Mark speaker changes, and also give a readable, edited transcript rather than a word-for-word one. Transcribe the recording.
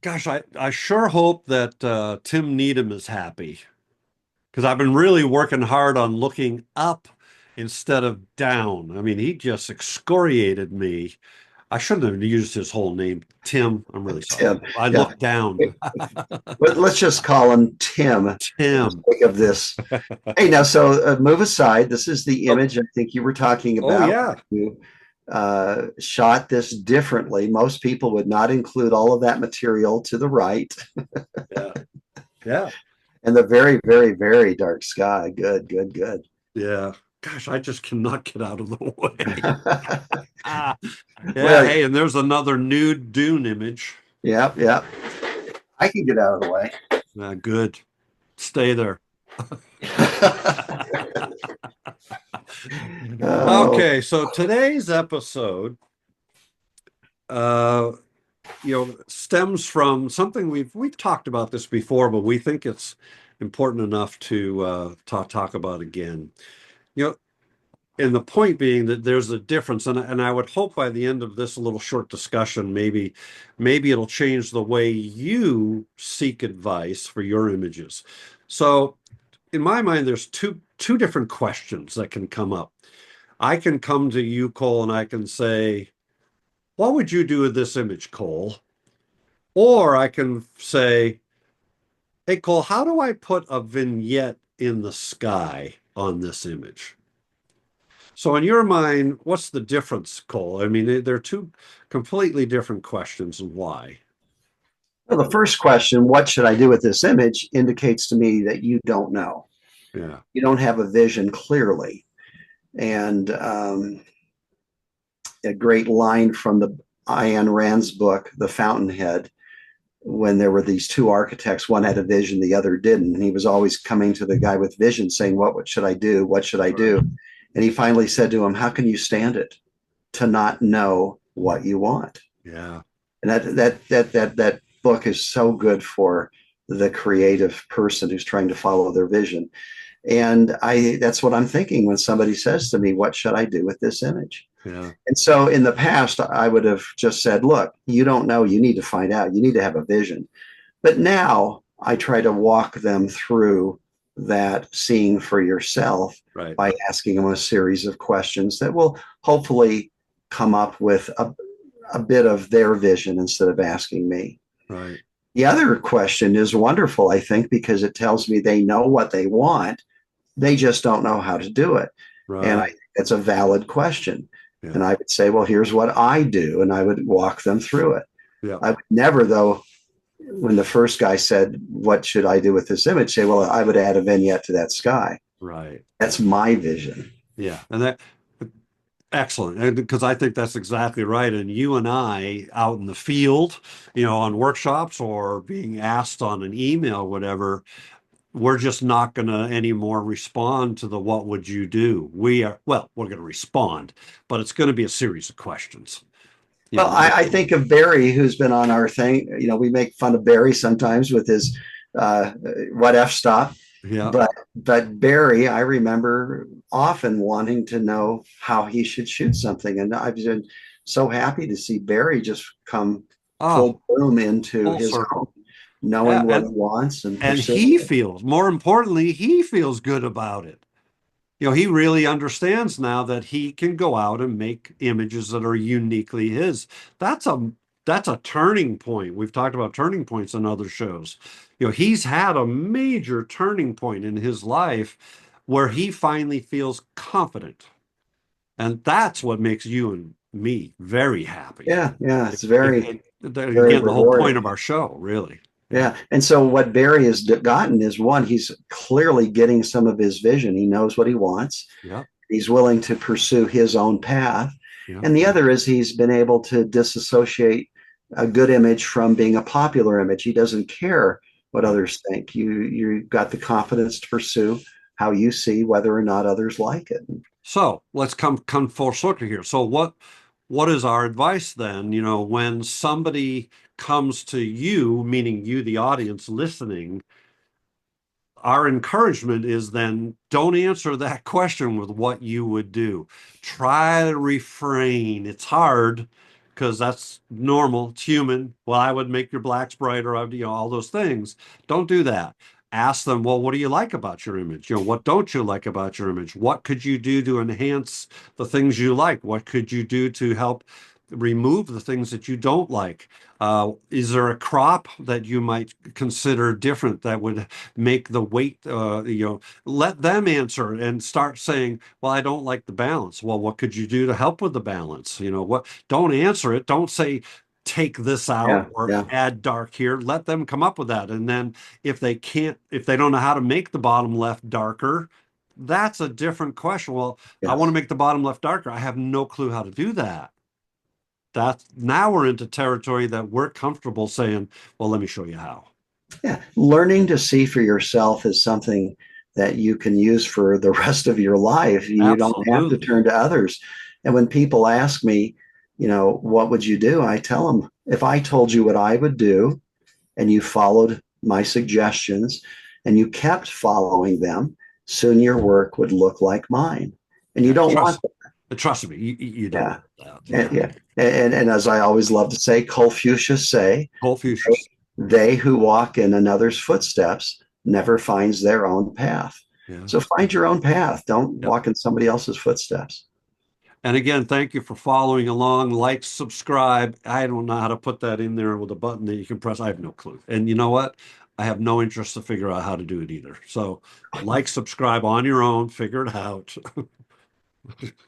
Speaker 1: Gosh, I sure hope that Tim Needham is happy because I've been really working hard on looking up instead of down. I mean, he just excoriated me. I shouldn't have used his whole name, Tim. I'm really sorry.
Speaker 2: Tim.
Speaker 1: I
Speaker 2: Yeah.
Speaker 1: looked down.
Speaker 2: Let's just call him Tim for the
Speaker 1: Tim.
Speaker 2: sake of this. Hey, now, so move aside. This is the
Speaker 1: Oh,
Speaker 2: image I think you were talking
Speaker 1: oh
Speaker 2: about.
Speaker 1: yeah.
Speaker 2: You shot this differently. Most people would not include all of that material to the right
Speaker 1: Yeah. Yeah.
Speaker 2: and the very, very, very dark sky. Good, good, good.
Speaker 1: Yeah. Gosh, I just cannot get out of the way. Ah, yeah.
Speaker 2: Well,
Speaker 1: Hey, and there's another nude Dune image.
Speaker 2: yeah, yeah. I can get out of the way.
Speaker 1: Good. Stay there.
Speaker 2: Oh,
Speaker 1: Okay, so today's episode, uh, stems from something we've talked about this before, but we think it's important enough to talk about again. You know, and the point being that there's a difference, and I would hope by the end of this little short discussion, maybe it'll change the way you seek advice for your images. So, in my mind, there's two different questions that can come up. I can come to you, Cole, and I can say, what would you do with this image, Cole? Or I can say, hey, Cole, how do I put a vignette in the sky on this image? So, in your mind, what's the difference, Cole? I mean, they're two completely different questions, and why?
Speaker 2: well, the first question, what should I do with this image, indicates to me that you don't know.
Speaker 1: Yeah.
Speaker 2: You don't have a vision clearly. And a great line from the Ayn Rand's book, The Fountainhead, when there were these two architects, one had a vision, the other didn't. And he was always coming to the guy with vision saying, what should I do? What should I
Speaker 1: Right.
Speaker 2: do? And he finally said to him, how can you stand it to not know what you want?
Speaker 1: Yeah.
Speaker 2: And that book is so good for the creative person who's trying to follow their vision. And I that's what I'm thinking when somebody says to me, what should I do with this image?
Speaker 1: Yeah.
Speaker 2: And so in the past, I would have just said, look, you don't know, you need to find out, you need to have a vision. But now I try to walk them through that seeing for yourself
Speaker 1: Right.
Speaker 2: by asking them a series of questions that will hopefully come up with a bit of their vision instead of asking me.
Speaker 1: Right.
Speaker 2: The other question is wonderful, I think, because it tells me they know what they want, they just don't know how to do it. And I
Speaker 1: Right.
Speaker 2: think that's a valid question.
Speaker 1: Yeah.
Speaker 2: And I would say, well, here's what I do. And I would walk them through it.
Speaker 1: Yeah.
Speaker 2: I would never, though, when the first guy said, what should I do with this image? Say, well, I would add a vignette to that sky.
Speaker 1: Right.
Speaker 2: That's my vision.
Speaker 1: Yeah. And that excellent. And because I think that's exactly right. And you and I out in the field, on workshops or being asked on an email, whatever, we're just not going to anymore respond to the what would you do? We're going to respond, but it's going to be a series of questions.
Speaker 2: Well, I think of Barry, who's been on our thing. We make fun of Barry sometimes with his uh, what F stop.
Speaker 1: Yeah.
Speaker 2: But Barry, I remember often wanting to know how he should shoot something, and I've been so happy to see Barry just come
Speaker 1: Oh,
Speaker 2: full bloom into
Speaker 1: full
Speaker 2: his
Speaker 1: circle.
Speaker 2: own, knowing
Speaker 1: Yeah.
Speaker 2: what he
Speaker 1: And
Speaker 2: wants and
Speaker 1: and
Speaker 2: pursuing
Speaker 1: he
Speaker 2: it.
Speaker 1: feels, more importantly, he feels good about it. He really understands now that he can go out and make images that are uniquely his. That's a that's a turning point. We've talked about turning points in other shows. He's had a major turning point in his life where he finally feels confident. And that's what makes you and me very happy.
Speaker 2: Yeah, yeah, it's very
Speaker 1: Again, the whole point
Speaker 2: rewarding.
Speaker 1: of our show, really. Yeah.
Speaker 2: Yeah. And so what Barry has gotten is one, he's clearly getting some of his vision. He knows what he wants.
Speaker 1: Yeah.
Speaker 2: He's willing to pursue his own path.
Speaker 1: Yeah.
Speaker 2: And the other is he's been able to disassociate a good image from being a popular image. He doesn't care what
Speaker 1: Yeah.
Speaker 2: others think. You got the confidence to pursue how you see whether or not others like it.
Speaker 1: So let's come full circle here. So what is our advice then? When somebody comes to you, meaning you, the audience listening, our encouragement is then don't answer that question with what you would do. Try to refrain. It's hard because that's normal. It's human. Well, I would make your blacks brighter. I would, all those things. Don't do that. Ask them, well, what do you like about your image? What don't you like about your image? What could you do to enhance the things you like? What could you do to help remove the things that you don't like? Is there a crop that you might consider different that would make the weight, let them answer and start saying, well, I don't like the balance. Well, what could you do to help with the balance? Don't answer it. Don't say, take this out
Speaker 2: Yeah,
Speaker 1: or
Speaker 2: yeah,
Speaker 1: add dark here. Let them come up with that. And then if they don't know how to make the bottom left darker, that's a different question. Well, I want to
Speaker 2: yes.
Speaker 1: make the bottom left darker. I have no clue how to do that. That's now we're into territory that we're comfortable saying, well, let me show you how.
Speaker 2: Yeah. Learning to see for yourself is something that you can use for the rest of your life. You don't have to
Speaker 1: Absolutely.
Speaker 2: turn to others. And when people ask me, what would you do? I tell them, if I told you what I would do and you followed my suggestions and you kept following them, soon your work would look like mine. And you
Speaker 1: Yeah,
Speaker 2: don't want
Speaker 1: trust me, you don't
Speaker 2: Yeah.
Speaker 1: want that.
Speaker 2: And,
Speaker 1: Yeah.
Speaker 2: yeah. And as I always love to say, Confucius say,
Speaker 1: Confucius.
Speaker 2: they who walk in another's footsteps never finds their own path.
Speaker 1: Yeah.
Speaker 2: So find your own path. Don't
Speaker 1: Yep.
Speaker 2: walk in somebody else's footsteps.
Speaker 1: And again, thank you for following along. Like, subscribe. I don't know how to put that in there with a button that you can press. I have no clue. And you know what? I have no interest to figure out how to do it either. So like, subscribe on your own, figure it out.